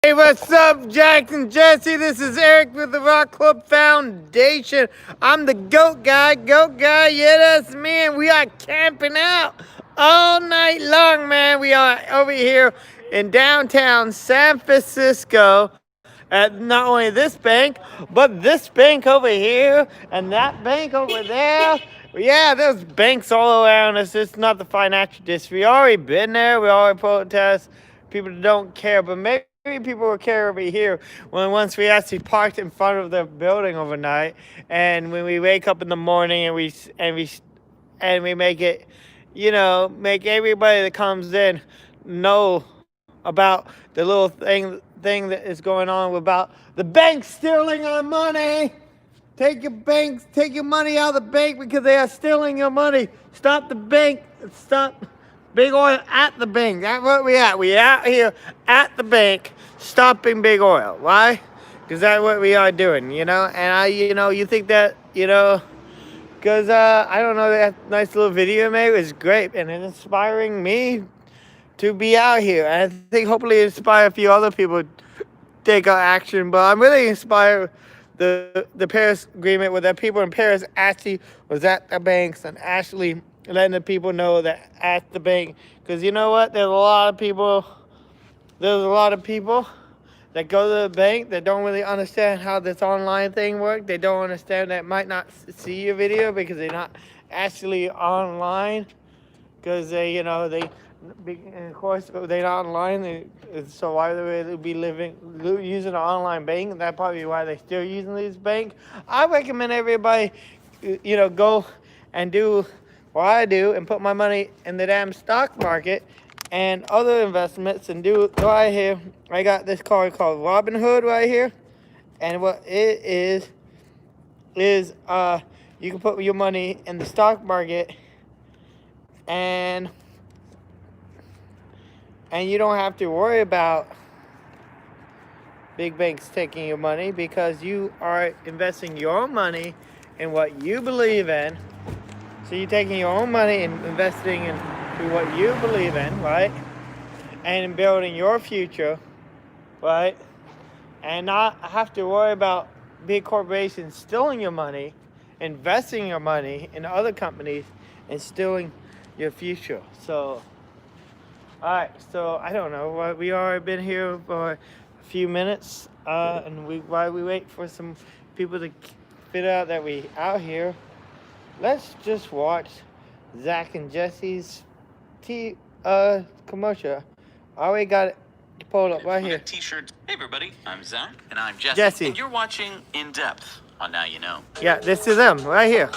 Hey, what's up, Jack and Jesse? This is Eric with the Rock Club Foundation. I'm the goat guy. Yeah, that's me, and we are camping out all night long, man. We are over here in downtown San Francisco at not only this bank, but this bank over here and that bank over there. Yeah, there's banks all around us. It's not the financial district. We already been there. We already protest. People don't care, but maybe people will care over here when once we actually parked in front of the building overnight, and when we wake up in the morning and we make it, make everybody that comes in know about the little thing that is going on about the bank stealing our money. Take your money out of the bank because they are stealing your money. Stop the bank. Stop big oil at the bank. That's what we at. We out here at the bank stopping big oil. Why? Because that's what we are doing, And you think that, because I don't know, that nice little video made was great and it's inspiring me to be out here. And I think hopefully inspire a few other people to take action. But I'm really inspired the Paris agreement with the people in Paris actually was at the banks and actually letting the people know that at the bank. Because you know what? There's a lot of people that go to the bank that don't really understand how this online thing works. They don't understand that might not see your video because they're not actually online. Because they, and of course, they're not online. So why would they be using an online bank? And that's probably why they're still using this bank. I recommend everybody, go and do what I do and put my money in the damn stock market and other investments and do it right here. I got this card called Robinhood right here. And what it is you can put your money in the stock market and you don't have to worry about big banks taking your money because you are investing your own money in what you believe in. So you're taking your own money and investing in what you believe in, right? And building your future, right? And not have to worry about big corporations stealing your money, investing your money in other companies, and stealing your future. So, alright, so I don't know. We already been here for a few minutes, and while we wait for some people to figure out that we out here, let's just watch Zach and Jesse's commercial. I already got it pulled up right here. T-shirt. Hey everybody, I'm Zach. And I'm Jesse. Jesse. And you're watching In Depth on Now You Know. Yeah, this is them right here.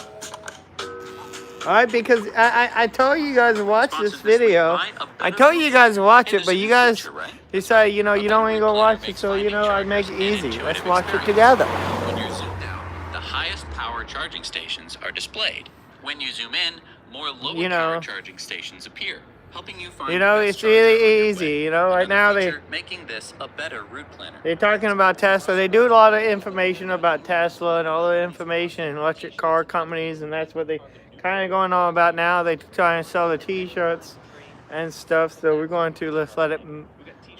Alright, because I told you guys to watch this video. I told you guys to watch it, but you guys decide, you don't even go watch it, so, I make it easy. Let's watch it together. When you're zoomed out, the highest power charging stations are displayed. When you zoom in, more lower power charging stations appear, helping you find it's really easy, right now making this a better route planner. They're talking about Tesla. They do a lot of information about Tesla and all the information in electric car companies, and that's what they kind of going on about now. They try and sell the t-shirts and stuff, so we're going to let's let it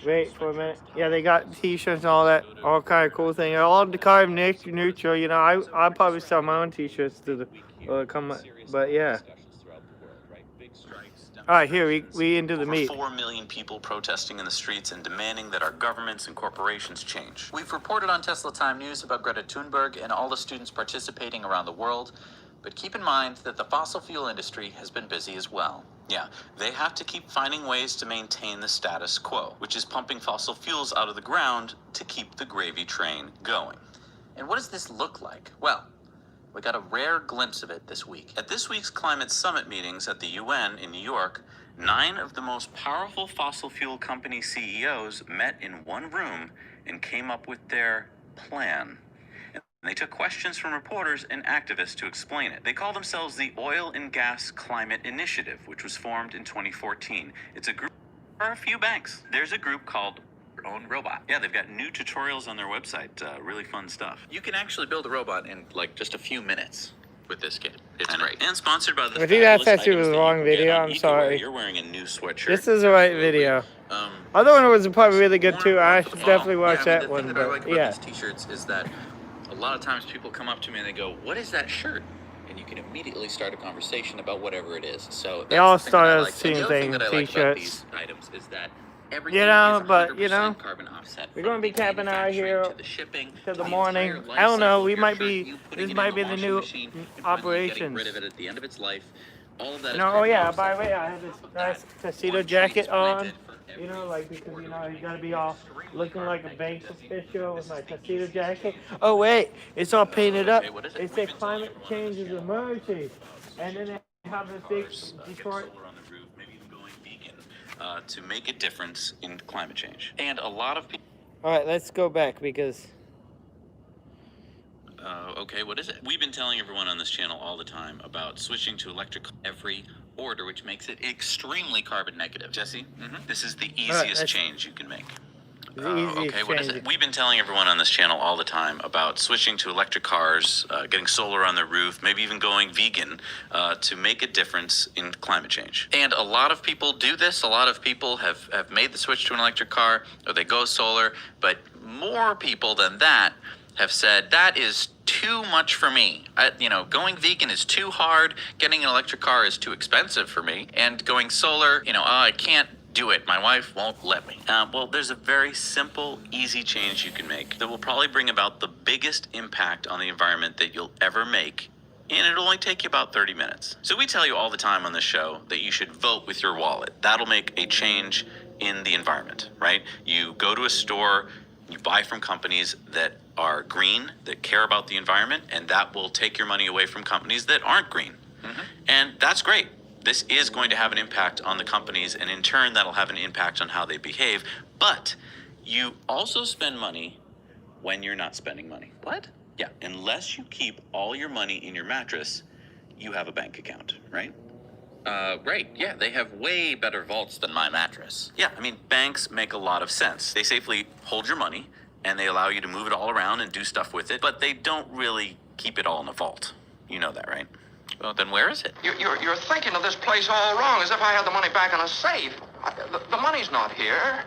wait for a minute. Yeah, they got t-shirts and all that, all kind of cool things. All the carbon neutral, I probably sell my own t-shirts to the but yeah. All right, here we into the meat. 4 million people protesting in the streets and demanding that our governments and corporations change. We've reported on Tesla Time News about Greta Thunberg and all the students participating around the world. But keep in mind that the fossil fuel industry has been busy as well. Yeah, they have to keep finding ways to maintain the status quo, which is pumping fossil fuels out of the ground to keep the gravy train going. And what does this look like? Well, we got a rare glimpse of it this week. At this week's climate summit meetings at the UN in New York, 9 of the most powerful fossil fuel company CEOs met in one room and came up with their plan. They took questions from reporters and activists to explain it. They call themselves the Oil and Gas Climate Initiative, which was formed in 2014. It's a group for a few banks. There's a group called Your Own Robot. Yeah, they've got new tutorials on their website. Really fun stuff. You can actually build a robot in like just a few minutes with this kit. It's great. And sponsored by the I think that's actually the wrong video. I'm sorry. You're wearing a new sweatshirt. This is the right video. Other one was probably really good too. More I for should the definitely fall. watch Yeah, I mean, that the one. thing that I But like about yeah, these t-shirts is that a lot of times people come up to me and they go, "What is that shirt?" And you can immediately start a conversation about whatever it is. So they all that's the thing that I start as like. And the same other thing thing, that I like about these t-shirts. items is that You everything know, is but 100% carbon offset. we're From gonna be the camping out manufacturing here to the shipping till to the the morning. entire life I don't know. cycle of We your might shirt, be. you putting This it in might the be the washing new machine and finally getting operations. rid of it at the end of its life. All of that You is know, oh carbon yeah. offset. By the way, I have this nice tuxedo jacket on. You know, like because you know you gotta be all looking like a bank official with my tuxedo jacket. Oh wait, it's all painted up. Okay, what is it? It said climate change is an emergency, and then they have this big Detroit. Solar on the roof, maybe even going vegan, to make a difference in climate change. And a lot of people. All right, let's go back because. Okay, what is it? We've been telling everyone on this channel all the time about switching to electric every order, which makes it extremely carbon negative. Jesse, this is the easiest change you can make. The easiest Okay, what is change. it? We've been telling everyone on this channel all the time about switching to electric cars, getting solar on their roof, maybe even going vegan to make a difference in climate change. And a lot of people do this. A lot of people have made the switch to an electric car or they go solar, but more people than that have said that is too much for me. Going vegan is too hard. Getting an electric car is too expensive for me. And going solar, I can't do it. My wife won't let me. Well, there's a very simple, easy change you can make that will probably bring about the biggest impact on the environment that you'll ever make. And it'll only take you about 30 minutes. So we tell you all the time on this show that you should vote with your wallet. That'll make a change in the environment, right? You go to a store, you buy from companies that are green, that care about the environment, and that will take your money away from companies that aren't green. And that's great. This is going to have an impact on the companies, and in turn, that'll have an impact on how they behave. But you also spend money when you're not spending money. What? Yeah, unless you keep all your money in your mattress, you have a bank account, right? Right. Yeah, they have way better vaults than my mattress. Yeah, I mean, banks make a lot of sense. They safely hold your money, and they allow you to move it all around and do stuff with it, but they don't really keep it all in a vault. You know that, right? Well, then where is it? You're thinking of this place all wrong, as if I had the money back in a safe. The money's not here.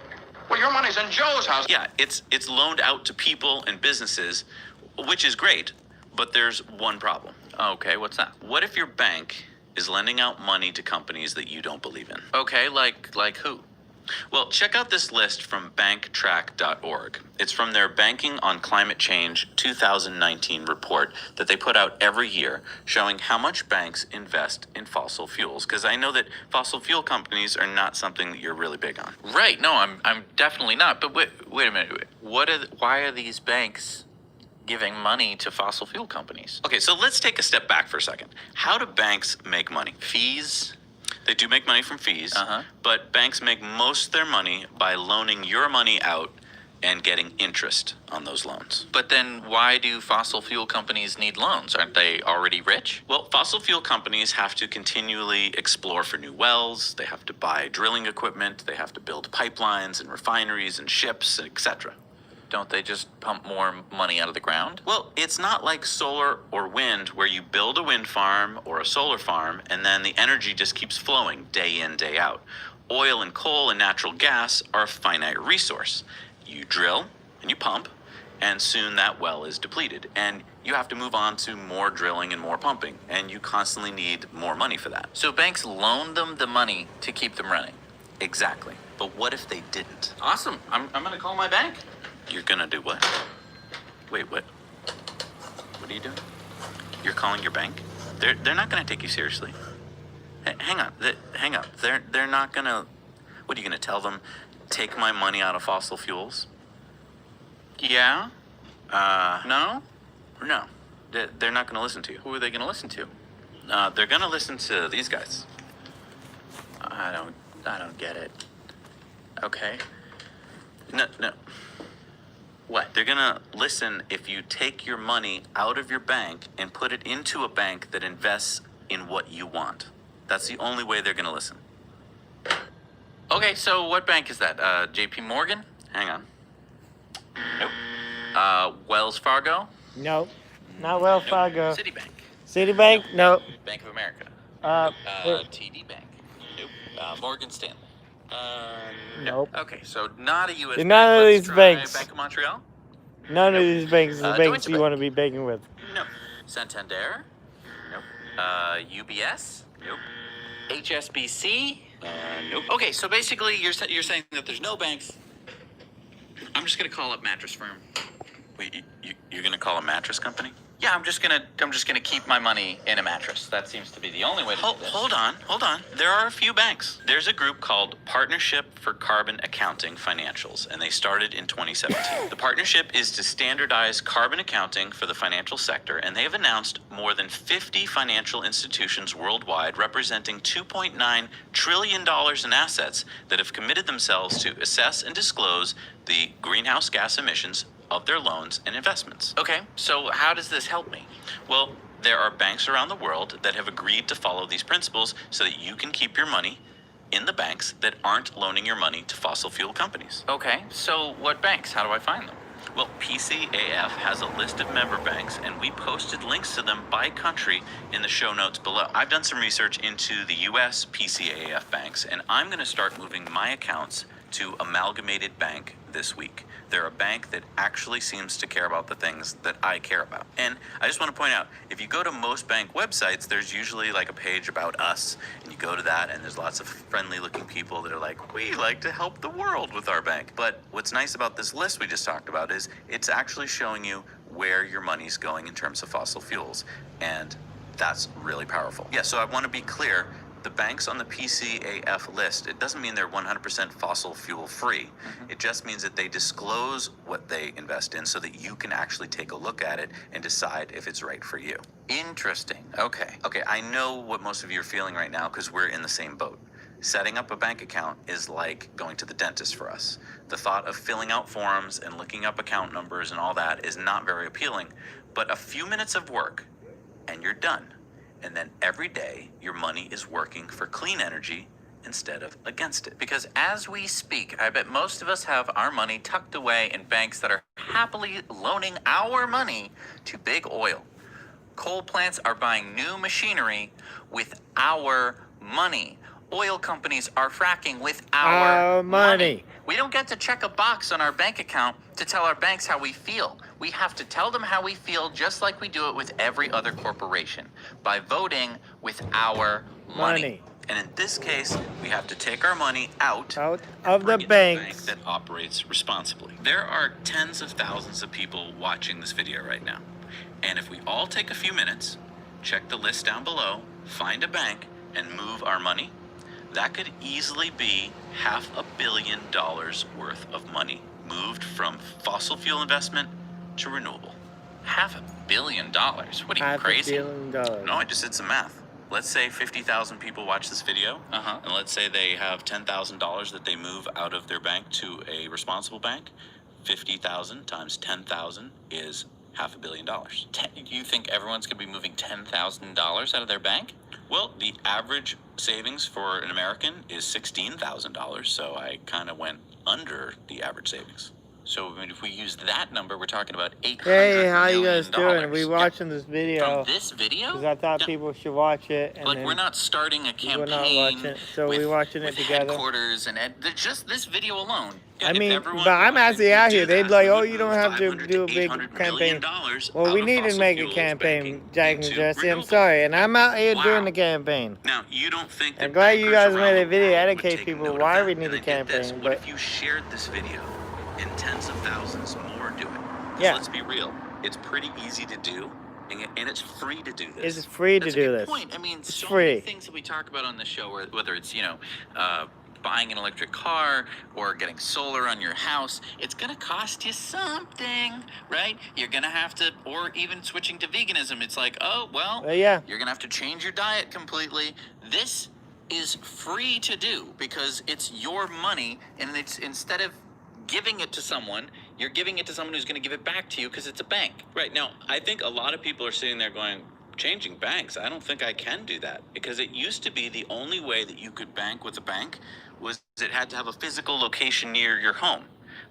Well, your money's in Joe's house. Yeah, it's loaned out to people and businesses, which is great, but there's one problem. Okay, what's that? What if your bank is lending out money to companies that you don't believe in? Okay, like who? Well, check out this list from banktrack.org. It's from their Banking on Climate Change 2019 report that they put out every year showing how much banks invest in fossil fuels. Because I know that fossil fuel companies are not something that you're really big on. Right, no, I'm definitely not. But wait a minute. Why are these banks giving money to fossil fuel companies? Okay, so let's take a step back for a second. How do banks make money? Fees? They do make money from fees, but banks make most of their money by loaning your money out and getting interest on those loans. But then why do fossil fuel companies need loans? Aren't they already rich? Well, fossil fuel companies have to continually explore for new wells. They have to buy drilling equipment. They have to build pipelines and refineries and ships, etc. Don't they just pump more money out of the ground? Well, it's not like solar or wind where you build a wind farm or a solar farm and then the energy just keeps flowing day in, day out. Oil and coal and natural gas are a finite resource. You drill and you pump, and soon that well is depleted. And you have to move on to more drilling and more pumping, and you constantly need more money for that. So banks loan them the money to keep them running? Exactly. But what if they didn't? Awesome. I'm going to call my bank. You're gonna do what? Wait, what? What are you doing? You're calling your bank? They're not gonna take you seriously. Hang on. Hang up. They're not gonna. What are you gonna tell them? Take my money out of fossil fuels? Yeah. No. No. They're not gonna listen to you. Who are they gonna listen to? They're gonna listen to these guys. I don't get it. Okay. No. What? They're gonna listen if you take your money out of your bank and put it into a bank that invests in what you want. That's the only way they're gonna listen. Okay, so what bank is that? JP Morgan? Hang on. Nope. Wells Fargo? No, not Wells Fargo. Citibank? Citibank? No. Bank of America? TD Bank? Nope. Morgan Stanley? Nope. Okay, so not a U.S. None bank. of Let's these try banks. Bank of Montreal? None of these banks is the banks Deutsche you want to Bank? be banking with. No. Santander? Nope. UBS? Nope. HSBC? Nope. Okay, so basically you're saying that there's no banks. I'm just gonna call up mattress firm. Wait, you're gonna call a mattress company? Yeah, I'm just gonna keep my money in a mattress. That seems to be the only way to do this. Hold on. There are a few banks. There's a group called Partnership for Carbon Accounting Financials, and they started in 2017. The partnership is to standardize carbon accounting for the financial sector, and they have announced more than 50 financial institutions worldwide representing $2.9 trillion in assets that have committed themselves to assess and disclose the greenhouse gas emissions of their loans and investments. Okay, so how does this help me? Well, there are banks around the world that have agreed to follow these principles so that you can keep your money in the banks that aren't loaning your money to fossil fuel companies. Okay, so what banks? How do I find them? Well, PCAF has a list of member banks, and we posted links to them by country in the show notes below. I've done some research into the US PCAF banks, and I'm going to start moving my accounts to Amalgamated Bank this week. They're a bank that actually seems to care about the things that I care about. And I just want to point out, if you go to most bank websites, there's usually like a page about us, and you go to that and there's lots of friendly looking people that are like, we like to help the world with our bank. But what's nice about this list we just talked about is it's actually showing you where your money's going in terms of fossil fuels. And that's really powerful. Yeah, so I want to be clear. The banks on the PCAF list, it doesn't mean they're 100% fossil fuel free. It just means that they disclose what they invest in so that you can actually take a look at it and decide if it's right for you. Interesting. Okay, I know what most of you are feeling right now because we're in the same boat. Setting up a bank account is like going to the dentist for us. The thought of filling out forms and looking up account numbers and all that is not very appealing, but a few minutes of work and you're done. And then every day, your money is working for clean energy instead of against it. Because as we speak, I bet most of us have our money tucked away in banks that are happily loaning our money to big oil. Coal plants are buying new machinery with our money. Oil companies are fracking with our money. We don't get to check a box on our bank account to tell our banks how we feel. We have to tell them how we feel just like we do it with every other corporation, by voting with our money. And in this case, we have to take our money out of bring the it to a banks. bank that operates responsibly. There are tens of thousands of people watching this video right now. And if we all take a few minutes, check the list down below, find a bank, and move our money, that could easily be $500 million worth of money moved from fossil fuel investment to renewable. $500 million? What are you, crazy? $500 million. No, I just did some math. Let's say 50,000 people watch this video, and let's say they have $10,000 that they move out of their bank to a responsible bank. 50,000 times 10,000 is $500 million. You think everyone's going to be moving $10,000 out of their bank? Well, the average savings for an American is $16,000, so I kind of went under the average savings. So I mean, if we use that number, we're talking about $800 Hey, how you guys million. doing? We watching this video. From this video? Because I thought people should watch it. And Like, then we're not starting a campaign. we're not watching it, so we're watching it with together. Headquarters and just this video alone. I mean, but I'm actually out here. They'd be like, oh, you don't have to do a big campaign. Well, we need to make a campaign, Jack and Jesse. I'm sorry. And I'm out here doing the campaign. Now, you don't think I'm glad you guys made a video educate people why we need a campaign. What But if you shared this video and tens of thousands more do it? Yeah. Let's be real. It's pretty easy to do. And it's free to do this. it's free to That's do a good this. point. I mean, It's so free. many things that we talk about on the show, whether it's, buying an electric car or getting solar on your house, it's going to cost you something, right? You're going to have to, or even switching to veganism. It's like, oh, well, Yeah. you're going to have to change your diet completely. This is free to do because it's your money, and it's, instead of giving it to someone, you're giving it to someone who's going to give it back to you because it's a bank. Right. Now, I think a lot of people are sitting there going, changing banks, I don't think I can do that, because it used to be the only way that you could bank with a bank was it had to have a physical location near your home.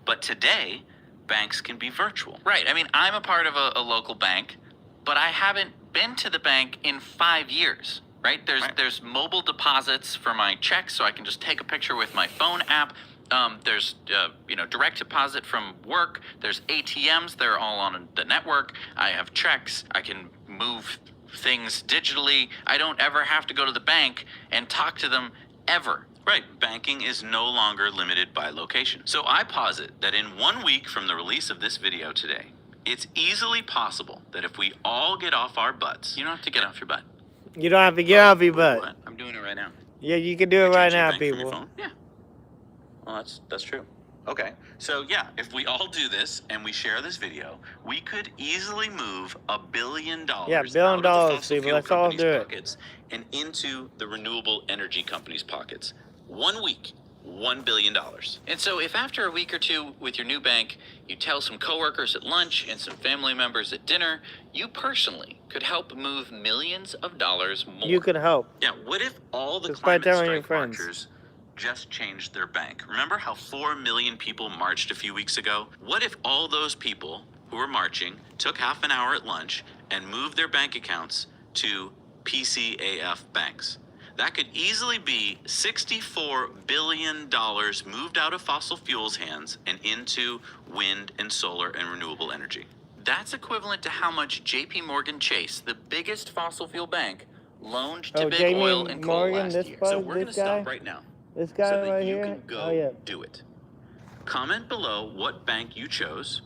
But today, banks can be virtual. Right. I mean, I'm a part of a local bank, but I haven't been to the bank in 5 years. right? There's mobile deposits for my checks, so I can just take a picture with my phone app. There's direct deposit from work. There's ATMs. They're all on the network. I have checks. I can move things digitally. I don't ever have to go to the bank and talk to them ever. Right, banking is no longer limited by location. So I posit that in 1 week from the release of this video today, it's easily possible that if we all get off our butts, you don't have to get off your butt. You don't have to get off your butt. What? I'm doing it right now. Yeah, you can do it right now, people. Yeah. Well, that's true. Okay, so yeah, if we all do this and we share this video, we could easily move $1 billion Yeah, $1 billion, out of the fossil people. fuel Let's all companies' do it. pockets and into the renewable energy companies' pockets. 1 week, $1 billion. And so if after a week or two with your new bank, you tell some coworkers at lunch and some family members at dinner, you personally could help move millions of dollars more. You could help. Yeah, what if all the Just by climate telling your strike friends. marchers just changed their bank? Remember how 4 million people marched a few weeks ago? What if all those people who were marching took half an hour at lunch and moved their bank accounts to PCAF banks? That could easily be $64 billion moved out of fossil fuels' hands and into wind and solar and renewable energy. That's equivalent to how much JP Morgan Chase, the biggest fossil fuel bank, loaned to big Jamie oil and coal Morgan, last this year. bud, So we're going to this guy? stop right now This guy so that right you here? can go Oh, yeah. do it. Comment below what bank you chose.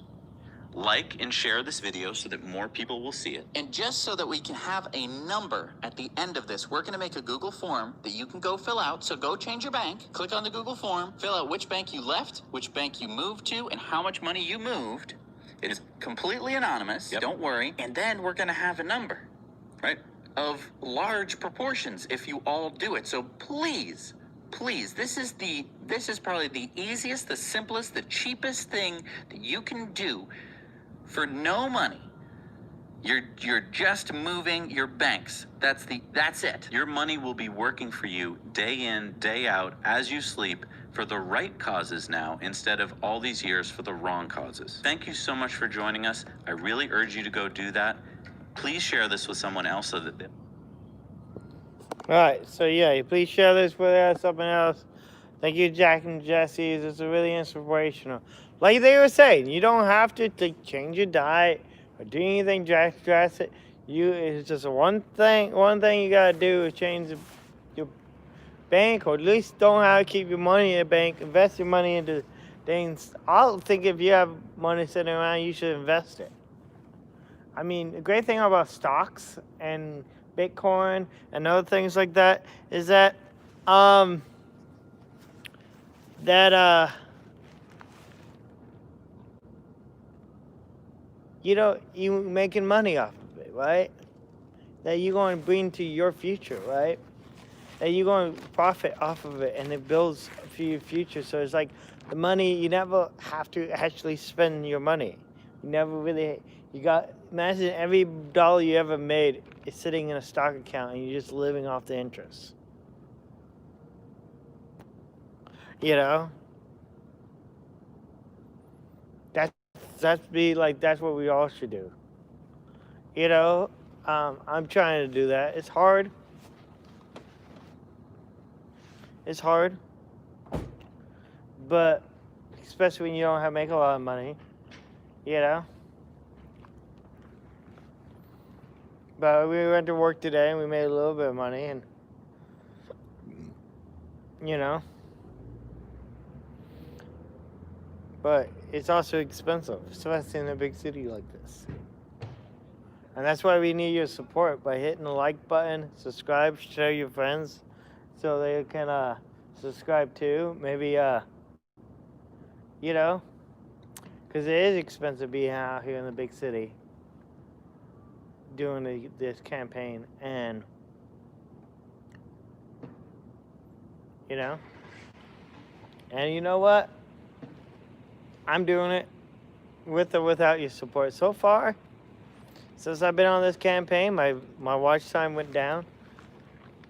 Like and share this video so that more people will see it. And just so that we can have a number at the end of this, we're going to make a Google form that you can go fill out. So go change your bank, click on the Google form, fill out which bank you left, which bank you moved to, and how much money you moved. It is completely anonymous. Yep. Don't worry. And then we're going to have a number, right, of large proportions if you all do it. So please, this is probably the easiest, the simplest, the cheapest thing that you can do for no money. You're just moving your banks. That's it. Your money will be working for you day in, day out, as you sleep, for the right causes now, instead of all these years for the wrong causes. Thank you so much for joining us. I really urge you to go do that. Please share this with someone else so that they... Alright, so yeah, please share this with someone else. Thank you, Jack and Jesse. This is really inspirational. Like they were saying, you don't have to change your diet or do anything drastic. It's just one thing you gotta do is change your bank, or at least don't have to keep your money in a bank. Invest your money into things. I think if you have money sitting around, you should invest it. I mean, the great thing about stocks and Bitcoin and other things like that is that you making money off of it, right? That you're going to bring to your future, right? That you're going to profit off of it, and it builds for your future. So it's like the money, you never have to actually spend your money. You never really, imagine every dollar you ever made is sitting in a stock account and you're just living off the interest. You know? That's what we all should do. You know, I'm trying to do that. It's hard. It's hard. But especially when you don't make a lot of money, you know. But we went to work today and we made a little bit of money, and you know. But it's also expensive, especially in a big city like this. And that's why we need your support by hitting the like button, subscribe, share your friends so they can subscribe too. Maybe, you know, because it is expensive being out here in the big city doing this campaign. And, you know, and you know what? I'm doing it with or without your support. So far, since I've been on this campaign, my watch time went down.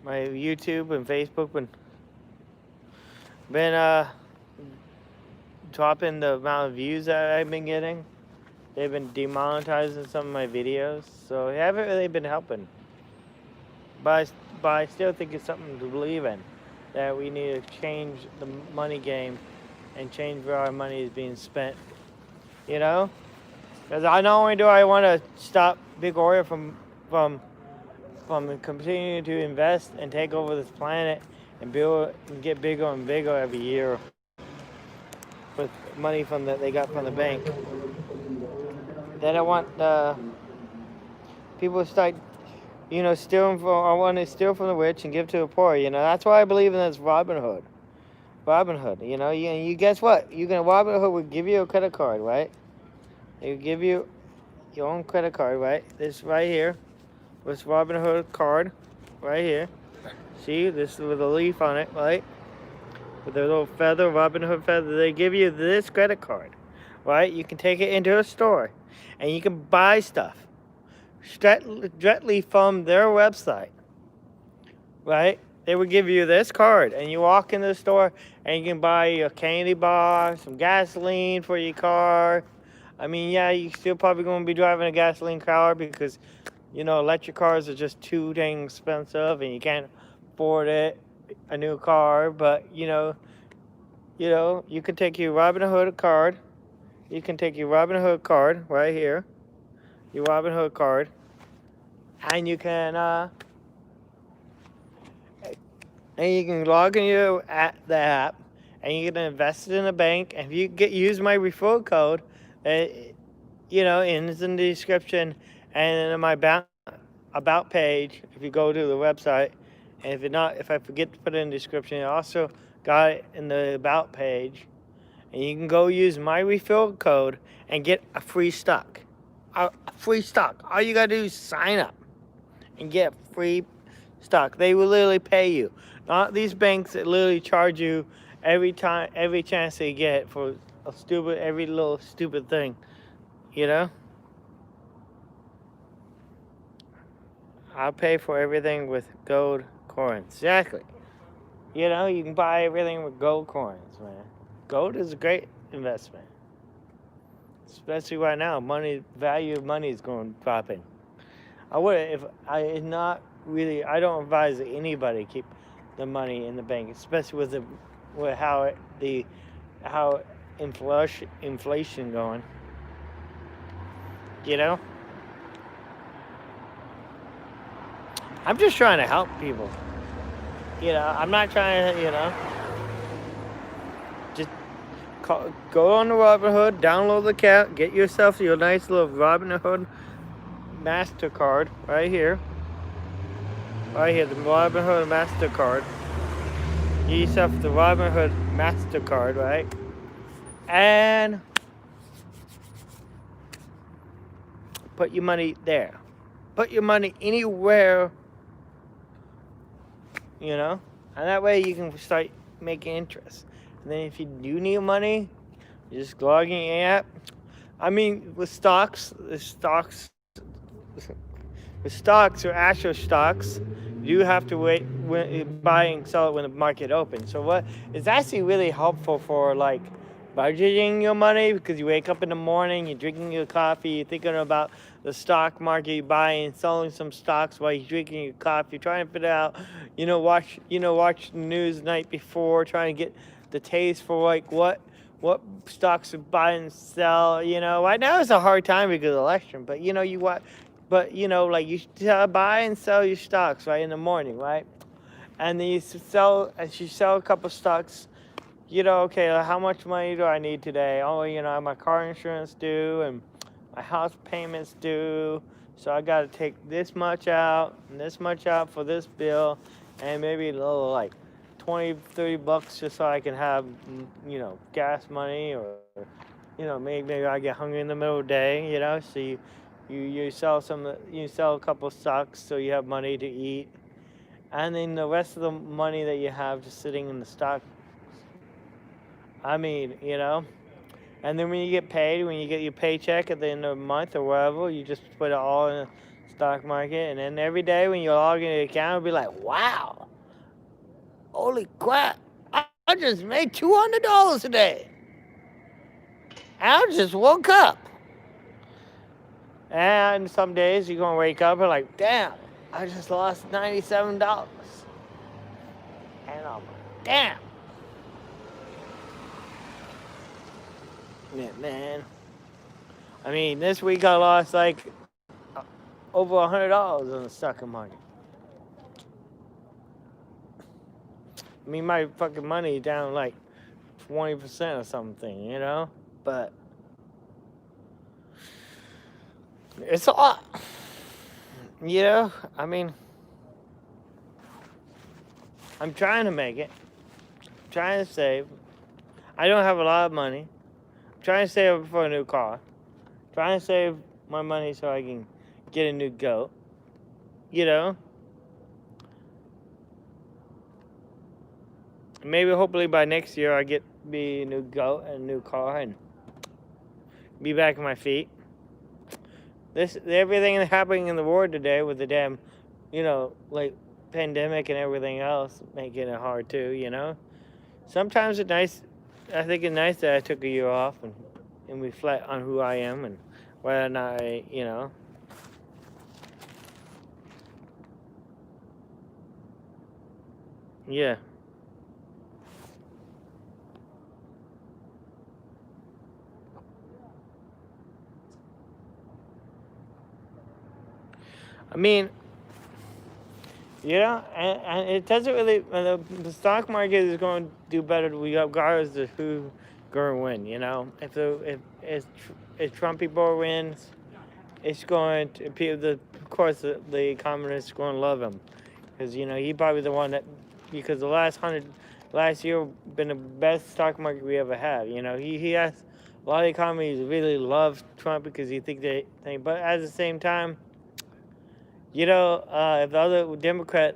My YouTube and Facebook been dropping the amount of views that I've been getting. They've been demonetizing some of my videos, so they haven't really been helping. But but I still think it's something to believe in. That we need to change the money game and change where our money is being spent. You know, because not only do I want to stop big oil from continuing to invest and take over this planet and build and get bigger and bigger every year with money from that they got from the bank. Then I want people to start, stealing from. I want to steal from the rich and give to the poor. That's why I believe in this Robin Hood. Robin Hood. You guess what? Robin Hood would give you a credit card, right? They would give you your own credit card, right? This right here. This Robin Hood card, right here. See, this with a leaf on it, right? With a little feather, Robin Hood feather. They give you this credit card, right? You can take it into a store, and you can buy stuff directly from their website, right? They would give you this card, and you walk into the store, and you can buy a candy bar, some gasoline for your car. I mean, yeah, you're still probably going to be driving a gasoline car because, electric cars are just too dang expensive, and you can't afford it, a new car. But, you can take your Robin Hood card. You can take your Robin Hood card right here, your Robin Hood card, and you can log in the app, and you can invest it in a bank. And if you use my referral code, and it's in the description and in my about page. If you go to the website, and if I forget to put it in the description, I also got it in the about page. And you can go use my refill code and get a free stock. A free stock. All you gotta do is sign up and get free stock. They will literally pay you. Not these banks that literally charge you every chance they get for every little stupid thing. I'll pay for everything with gold coins. Exactly. You can buy everything with gold coins, man. Gold is a great investment. Especially right now, value of money is dropping. I don't advise anybody keep the money in the bank, especially with how inflation going. I'm just trying to help people. I'm not trying to, just go on the Robinhood, download the account, get yourself your nice little Robinhood MasterCard right here. Right here, the Robinhood MasterCard. Get yourself the Robinhood MasterCard, right? And put your money there. Put your money anywhere, and that way you can start making interest. And then if you do need money, you just log in your app. I mean, with stocks or actual stocks, you have to buy and sell it when the market opens. So it's actually really helpful for like budgeting your money, because you wake up in the morning, you're drinking your coffee, you're thinking about the stock market, you're buying and selling some stocks while you're drinking your coffee, you're trying to figure out, watch the news the night before, trying to get the taste for like what stocks to buy and sell. Right now it's a hard time because of the election, but like you buy and sell your stocks right in the morning, right? And then you sell a couple stocks. Okay, how much money do I need today? Oh, my car insurance due and my house payments due. So I got to take this much out and this much out for this bill, and maybe a little like $20-$30 just so I can have, gas money, or, maybe I get hungry in the middle of the day, so you sell a couple stocks so you have money to eat. And then the rest of the money that you have just sitting in the stock. And then when you get paid, when you get your paycheck at the end of the month or whatever, you just put it all in the stock market. And then every day when you log into the account, it'll be like, wow, holy crap, I just made $200 today. I just woke up. And some days you're going to wake up and like, damn, I just lost $97. And I'm like, damn. Yeah, man. I mean, this week I lost like over $100 on the stock market. I mean, my fucking money down like 20% or something, you know? But it's a lot. You know, I mean, I'm trying to make it. I'm trying to save. I don't have a lot of money. I'm trying to save up for a new car. I'm trying to save my money so I can get a new goat. You know? Maybe hopefully by next year I get me a new goat and a new car and be back on my feet. Everything that's happening in the world today with the damn, you know, like pandemic and everything else making it hard too, you know. Sometimes it's nice. I think it's nice that I took a year off and reflect on who I am and whether or not I, you know. Yeah. I mean, you know, and it doesn't really. The stock market is going to do better regardless of who's going to win. You know, if Trump people wins, it's going to of course the economists are going to love him because you know he probably the one that because the last year been the best stock market we ever had. You know, he has a lot of economies really love Trump because he think they think, but at the same time. You know, if the other Democrat,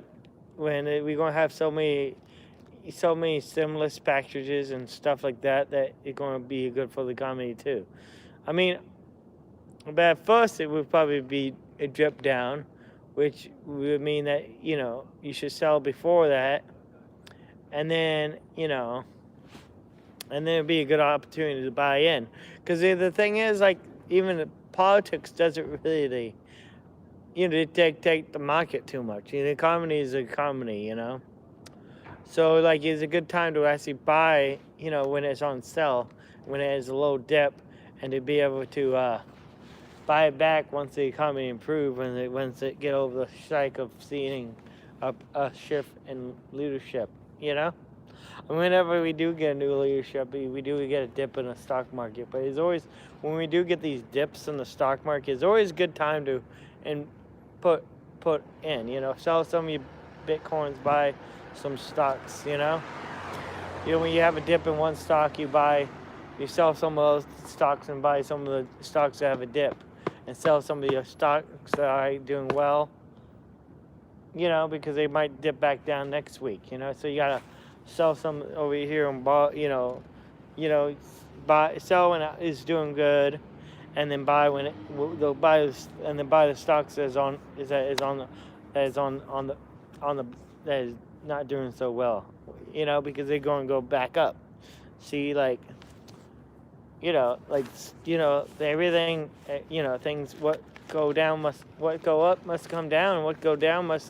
when we're gonna have so many stimulus packages and stuff like that, that it's gonna be good for the economy too. I mean, but at first it would probably be a drip down, which would mean that you know you should sell before that, and then you know, and then it'd be a good opportunity to buy in. Because the thing is, like, even politics doesn't really you know, dictate the market too much. You know, the economy is the economy, you know. So, like, it's a good time to actually buy, you know, when it's on sale, when it has a low dip, and to be able to buy it back once the economy improves, once it get over the strike of seeing a shift in leadership, you know. And whenever we do get a new leadership, we do get a dip in the stock market. But it's always, when we do get these dips in the stock market, it's always a good time to, and put in, you know, sell some of your bitcoins, buy some stocks, you know. You know, when you have a dip in one stock, you sell some of those stocks and buy some of the stocks that have a dip, and sell some of your stocks that are doing well, you know, because they might dip back down next week, you know. So you gotta sell some over here and buy, you know, sell when it's doing good. And then buy when they'll buy and then buy the stocks that is not doing so well, you know, because they're going to go back up. See, like, you know, everything, you know, things what go up must come down, and what go down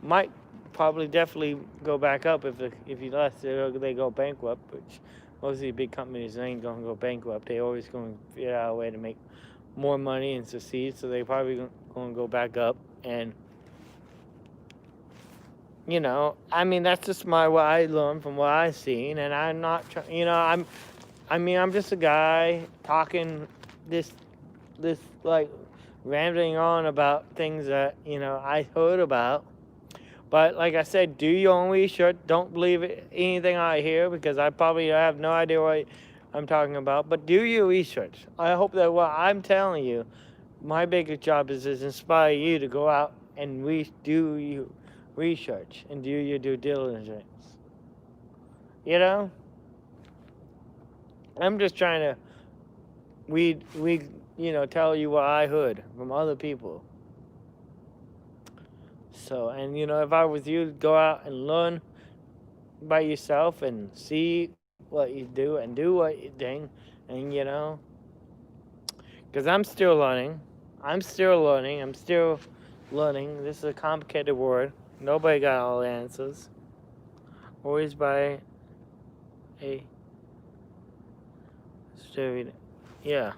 might probably definitely go back up if you let they go bankrupt, which. Most of these big companies ain't going to go bankrupt. They always going to figure out a way to make more money and succeed. So they probably going to go back up. And, you know, I mean, that's just what I learned from what I've seen. And I'm not, you know, I'm just a guy talking this like rambling on about things that, you know, I heard about. But like I said, do your own research. Don't believe anything I hear because I probably have no idea what I'm talking about. But do your research. I hope that what I'm telling you, my biggest job is to inspire you to go out and do your research and do your due diligence. You know? I'm just trying to you know, tell you what I heard from other people. So, and you know, if I was you, go out and learn by yourself and see what you do and do what you think, and you know, because I'm still learning. I'm still learning. This is a complicated word. Nobody got all the answers. Always buy a distributor. Yeah.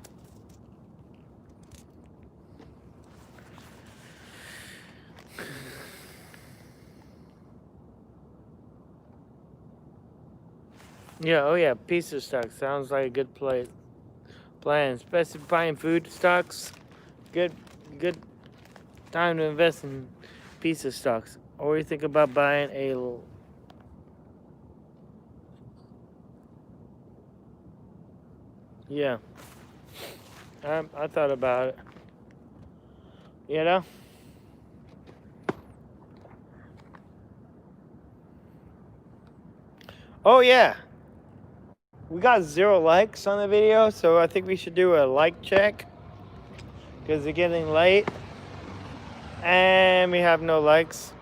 Yeah, oh yeah, pizza stock sounds like a good plan, especially buying food stocks. Good time to invest in pizza stocks. Or you think about buying yeah. I thought about it. You know? Oh yeah. We got 0 likes on the video, so I think we should do a like check. Because it's getting late. And we have no likes.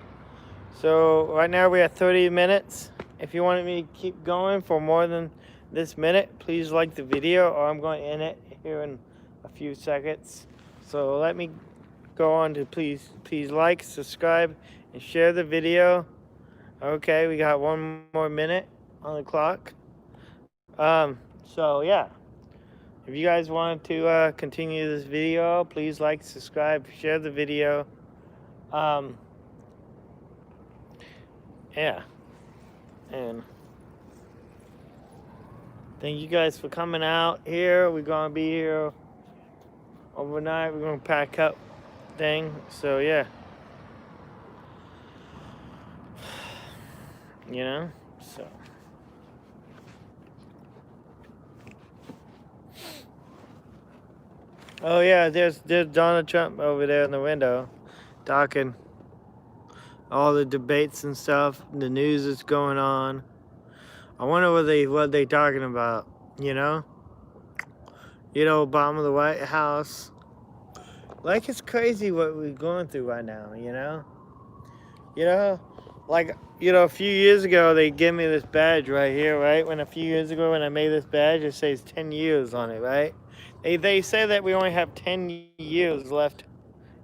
So right now we have 30 minutes. If you wanted me to keep going for more than this minute, please like the video, or I'm going to end it here in a few seconds. So let me go on to please like, subscribe, and share the video. Okay, we got 1 more minute on the clock. So yeah, if you guys want to continue this video, please like, subscribe, share the video. Yeah, and thank you guys for coming out here. We're gonna be here overnight. We're gonna pack up thing. So yeah, you know. So oh yeah, there's Donald Trump over there in the window, talking all the debates and stuff. The news is going on. I wonder what they talking about. You know, Obama, the White House. Like, it's crazy what we're going through right now. Like, a few years ago they gave me this badge right here, right? A few years ago when I made this badge, it says 10 years on it, right? They say that we only have 10 years left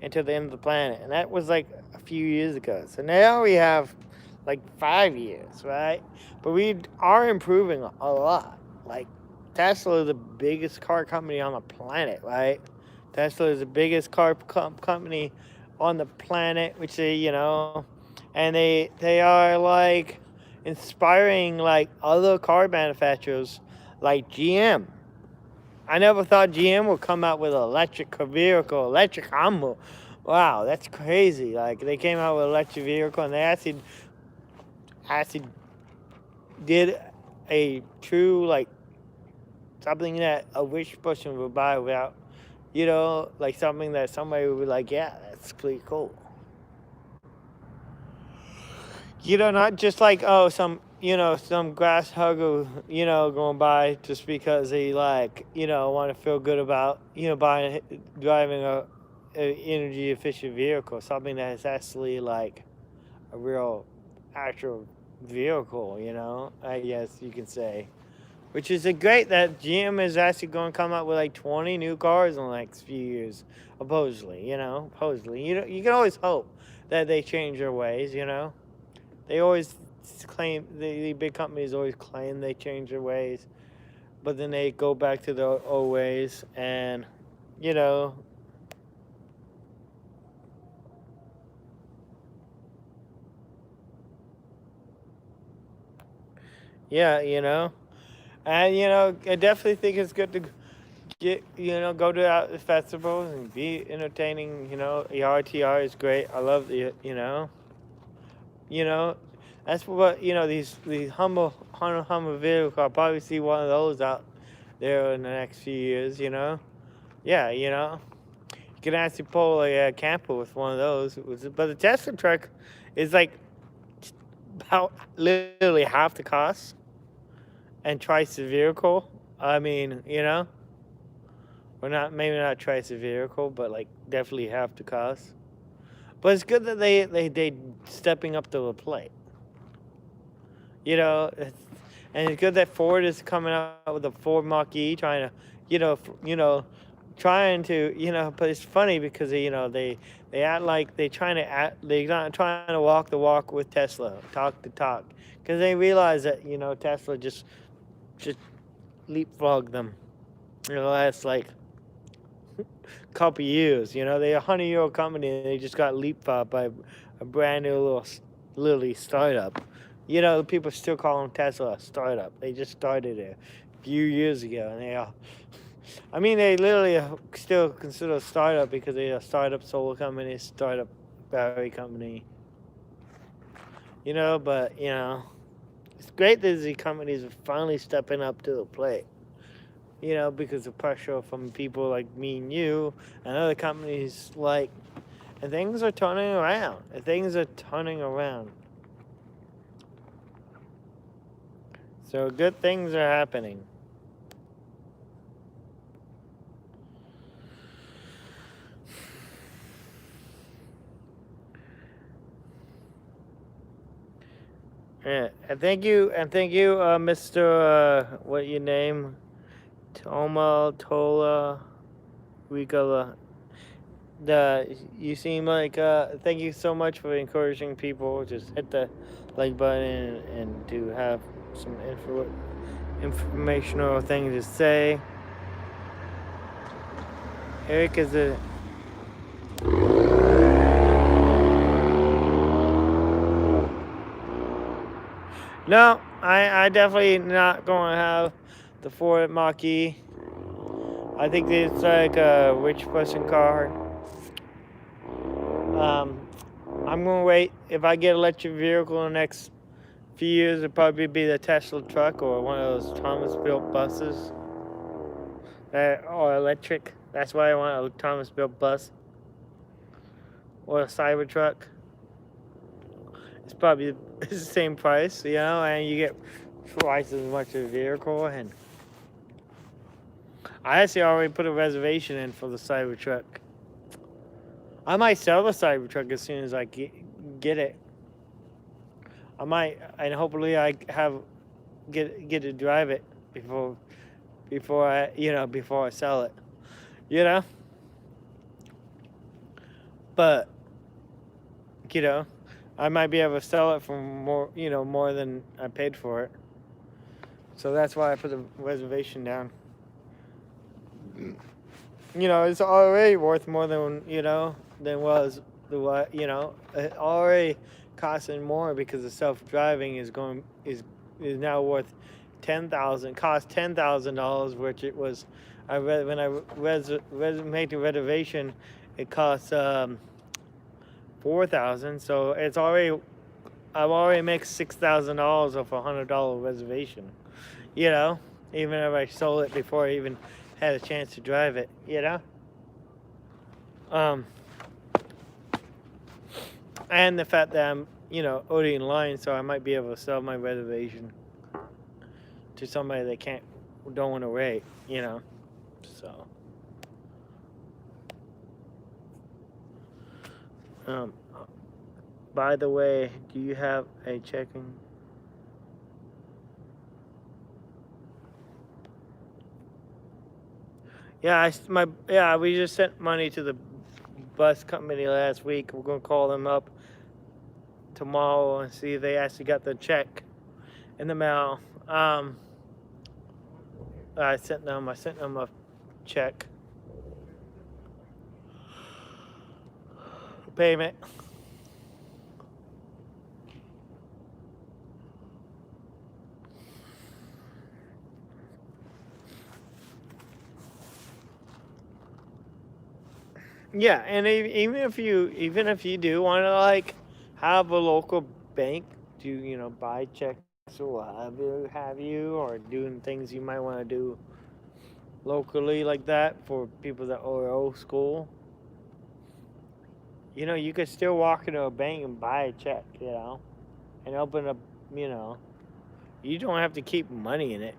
until the end of the planet, and that was like a few years ago. So now we have like 5 years, right? But we are improving a lot. Like, Tesla is the biggest car company on the planet, right? Tesla is the biggest car company on the planet, which and they are like inspiring like other car manufacturers like GM. I never thought GM would come out with an electric vehicle, electric Hummer. Wow, that's crazy. Like, they came out with an electric vehicle, and they actually did a true, like, something that a rich person would buy without, like something that somebody would be like, yeah, that's pretty cool. Not just like, oh, some grass hugger, going by just because they like, want to feel good about, driving a energy efficient vehicle, something that is actually like a real actual vehicle, I guess you can say. Which is great that GM is actually going to come out with like 20 new cars in the next few years, supposedly, supposedly. You can always hope that they change their ways, They always claim, the big companies always claim they change their ways, but then they go back to their old ways, and, yeah, and, I definitely think it's good to get, go to the festivals and be entertaining, the RTR is great. I love the, that's what, these humble vehicles, I'll probably see one of those out there in the next few years, Yeah, you can actually pull a camper with one of those. But the Tesla truck is like about literally half the cost and twice the vehicle. I mean, or maybe not twice the vehicle, but like definitely half the cost. But it's good that they stepping up to the plate. And it's good that Ford is coming out with a Ford Mach-E, trying to, trying to, but it's funny because they act like they're not trying to walk the walk with Tesla, talk the talk, because they realize that Tesla just leapfrogged them in the last like couple years. They're a 100-year-old company and they just got leapfrogged by a brand new little lily startup. People still call them Tesla a startup. They just started it a few years ago, and they literally still consider a startup because they're a startup solar company, startup battery company. But it's great that these companies are finally stepping up to the plate. Because of pressure from people like me and you and other companies and things are turning around. So good things are happening. Yeah, and thank you, Mr. What your name? Tola Ricola. You seem like thank you so much for encouraging people. Just hit the like button and to have some informational things to say. Erick is a no. I definitely not gonna have the Ford Mach-E. I think it's like a rich person car. I'm gonna wait. If I get an electric vehicle in the next few years, it'll probably be the Tesla truck or one of those Thomas-built buses. Or electric. That's why I want a Thomas-built bus. Or a Cybertruck. It's probably the same price, and you get twice as much of a vehicle. And I actually already put a reservation in for the Cybertruck. I might sell the Cybertruck as soon as I get it. I might, and hopefully I get to drive it before I sell it. But I might be able to sell it for more than I paid for it. So that's why I put the reservation down. It's already worth more than was it already costing more because the self-driving is now worth cost $10,000, which it was. When I made the reservation, it cost $4,000. So it's already I've already made $6,000 off a $100 reservation. Even if I sold it before I even had a chance to drive it. And the fact that I'm already in line, so I might be able to sell my reservation to somebody that don't want to wait. So. By the way, do you have a checking? Yeah, we just sent money to the bus company last week. We're gonna call them up tomorrow and see if they actually got the check in the mail. I sent them a check payment. Yeah, and even if you do want to have a local bank to buy checks or what have you, or doing things you might want to do locally like that for people that are old school, you could still walk into a bank and buy a check, and open up, you don't have to keep money in it,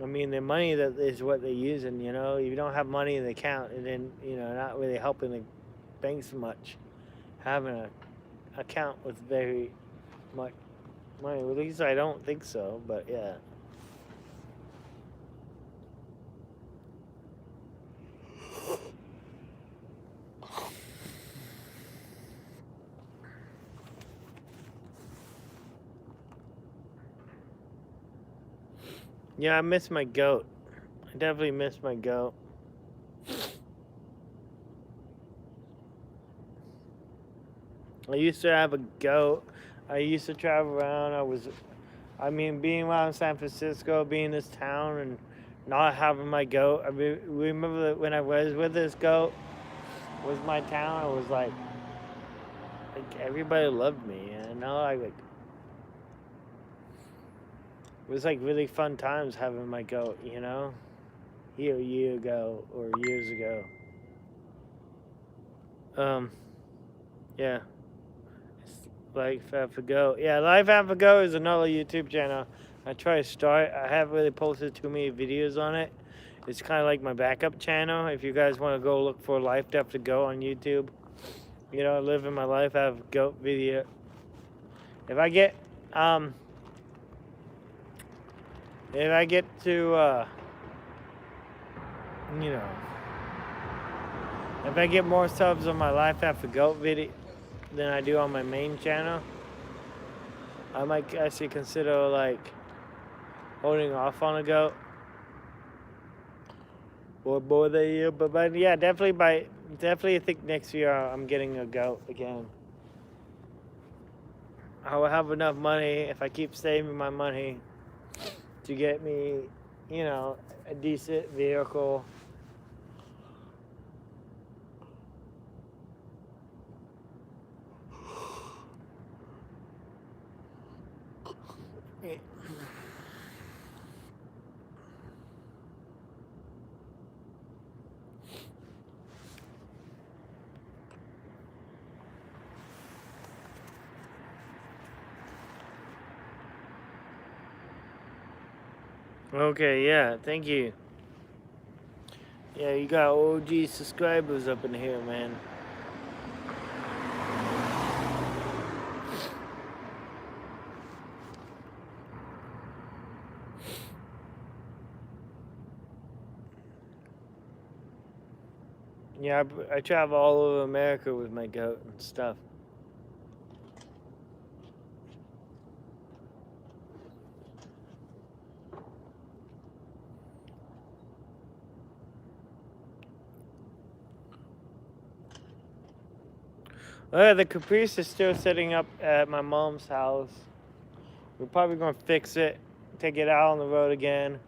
I mean, the money that is what they're using, if you don't have money in the account, and then, not really helping the banks much, having an account with very much money. At least I don't think so, but yeah. Yeah, I miss my goat. I definitely miss my goat. I used to have a goat. I used to travel around. Being around San Francisco, being in this town, and not having my goat. Remember that when I was with this goat, was my town. It was like everybody loved me, and now it was like really fun times having my goat, you know, here a year ago or years ago. Yeah, it's Life After Go. Yeah, Life After Go is another YouTube channel. I try to start. I haven't really posted too many videos on it. It's kind of like my backup channel. If you guys want to go look for Life After Go on YouTube, you know, living my life after goat video. If I get to you know, if I get more subs on my Life After Goat video than I do on my main channel, I might actually consider like holding off on a goat or more than a year. But yeah, definitely I think next year I'm getting a goat again. I will have enough money if I keep saving my money to get me, you know, a decent vehicle. Okay, yeah, thank you. Yeah, you got OG subscribers up in here, man. Yeah, I travel all over America with my goat and stuff. Oh yeah, the Caprice is still sitting up at my mom's house. We're probably gonna fix it, take it out on the road again.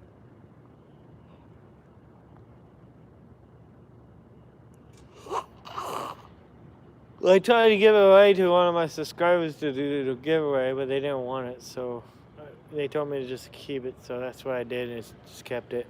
I tried to give it away to one of my subscribers to do the giveaway, but they didn't want it, so they told me to just keep it, so that's what I did, and just kept it.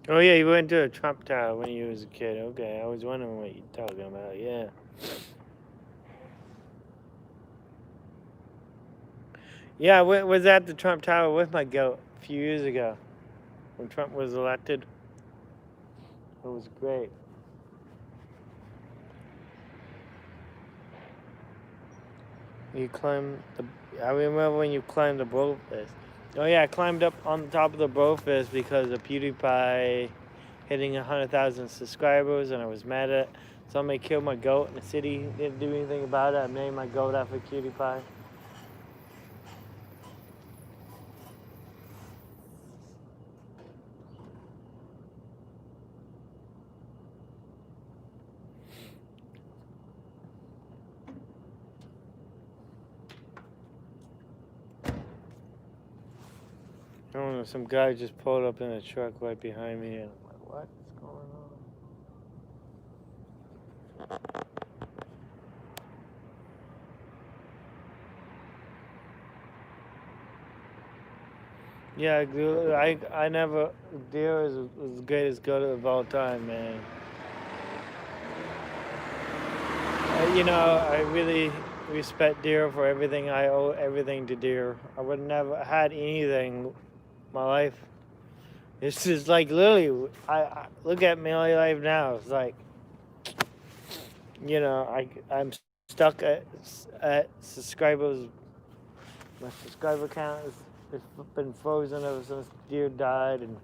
Oh yeah, you went to a Trump Tower when you was a kid. Okay, I was wondering what you're talking about. Yeah. Yeah, I was at the Trump Tower with my goat a few years ago when Trump was elected. It was great. You climbed I remember when you climbed the Blowfist. Oh yeah, I climbed up on the top of the Blowfist because of PewDiePie hitting 100,000 subscribers, and I was mad at it. Somebody killed my goat in the city, didn't do anything about it. I named my goat after PewDiePie. I don't know, some guy just pulled up in a truck right behind me, and I'm like, what's going on? Yeah, I never, deer is the greatest goat of all time, man. You know, I really respect deer for everything. I owe everything to deer. I would never had anything my life It's just like literally, I look at my life now. It's like, you know, I'm stuck at subscribers. My subscriber count has been frozen ever since deer died, and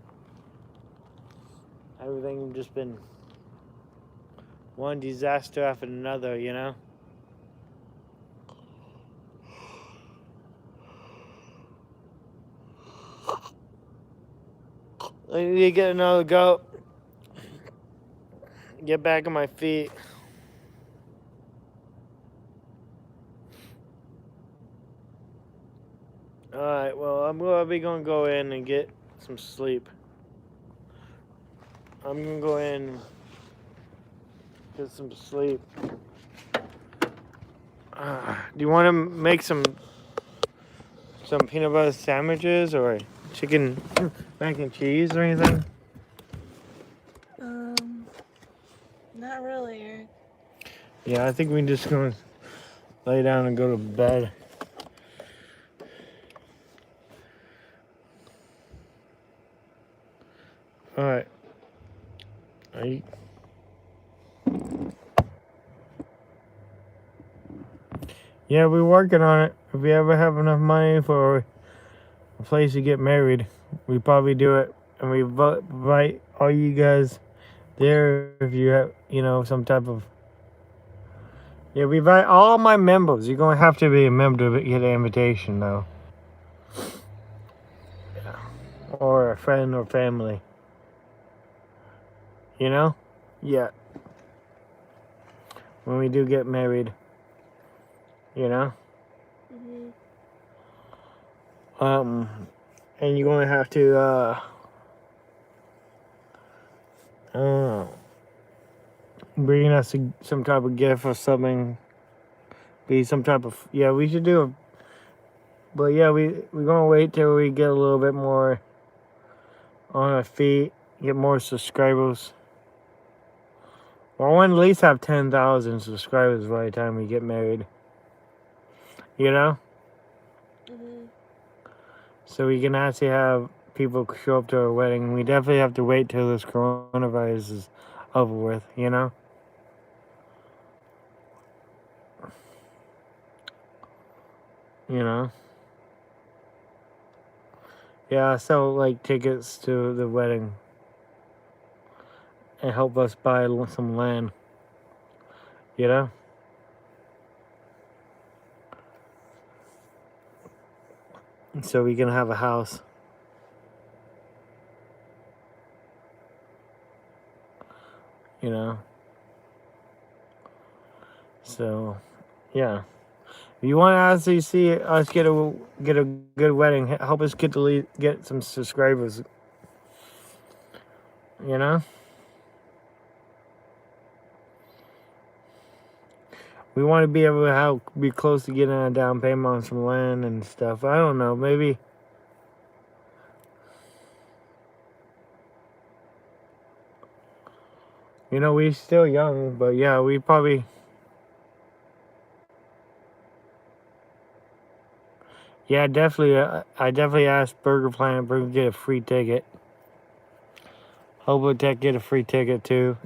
everything just been one disaster after another, you know. I need to get another goat. Get back on my feet. Alright, well, I'm probably gonna go in and get some sleep. I'm gonna go in and get some sleep. Do you want to make some peanut butter sandwiches or chicken mac and cheese or anything? Not really, Eric. Yeah, I think we're just gonna lay down and go to bed. Alright. Yeah, we're working on it. If we ever have enough money for a place to get married, we probably do it. And we invite all you guys there if you have, you know, some type of... Yeah, we invite all my members. You're going to have to be a member to get an invitation, though. Yeah. Or a friend or family. You know? Yeah. When we do get married. You know? And you're going to have to, bring us some type of gift or something. Be some type of... Yeah, we should do... But yeah, we're going to wait till we get a little bit more on our feet. Get more subscribers. Well, I want to at least have 10,000 subscribers by the time we get married. You know? So we can actually have people show up to our wedding. We definitely have to wait till this coronavirus is over with, you know? You know? Yeah, sell like tickets to the wedding. And help us buy some land. You know? So we can have a house. You know? So, yeah. If you want to actually see us get a good wedding, help us get some subscribers. You know? We want to be able to be close to getting a down payment on some land and stuff. I don't know, maybe. You know, we're still young, but yeah, we probably... Yeah, definitely. I definitely asked Burger Planet to get a free ticket. Hobo Tech get a free ticket too.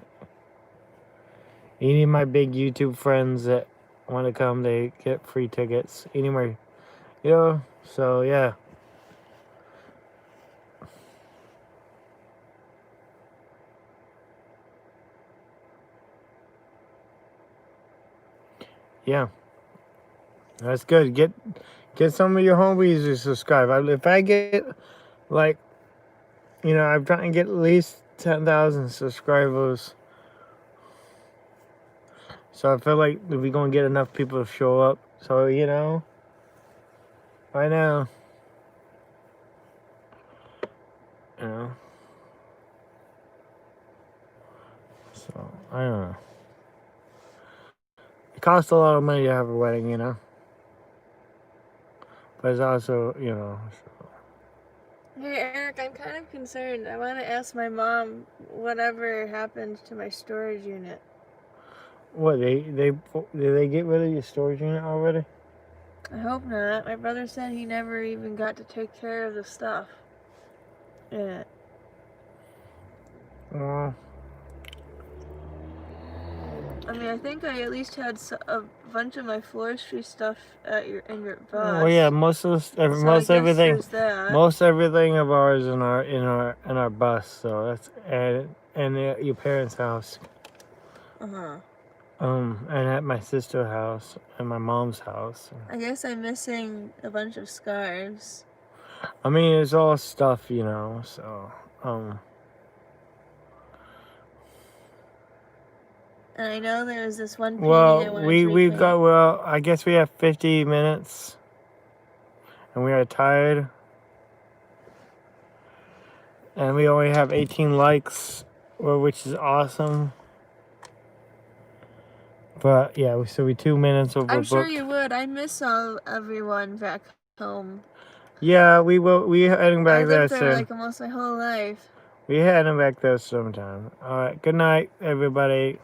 Any of my big YouTube friends that want to come, they get free tickets. Anyway, you know, so yeah. Yeah. That's good. Get some of your homies to subscribe. If I get, like, you know, I'm trying to get at least 10,000 subscribers. So I feel like we're going to get enough people to show up. So, you know, I know. You know. So, I don't know. It costs a lot of money to have a wedding, you know. But it's also, you know. So. Hey, Eric, I'm kind of concerned. I want to ask my mom whatever happened to my storage unit. What, did they get rid of your storage unit already? I hope not. My brother said he never even got to take care of the stuff in it. Well, I mean, I think I at least had a bunch of my floristry stuff in your bus. well, yeah, most everything, there's that. most everything of ours in our bus. So that's and your parents' house. Uh-huh. And at my sister's house and my mom's house. I guess I'm missing a bunch of scarves. I mean, it's all stuff, so, And I know there was this one painting I well, wanted to we've repaint. got, well, I guess we have 50 minutes, and we are tired, and we only have 18 likes, which is awesome. But, yeah, so we 2 minutes over. I'm sure you would. I miss everyone back home. Yeah, we will. We heading back I there lived there soon. like almost my whole life. We heading back there sometime. All right. Good night, everybody.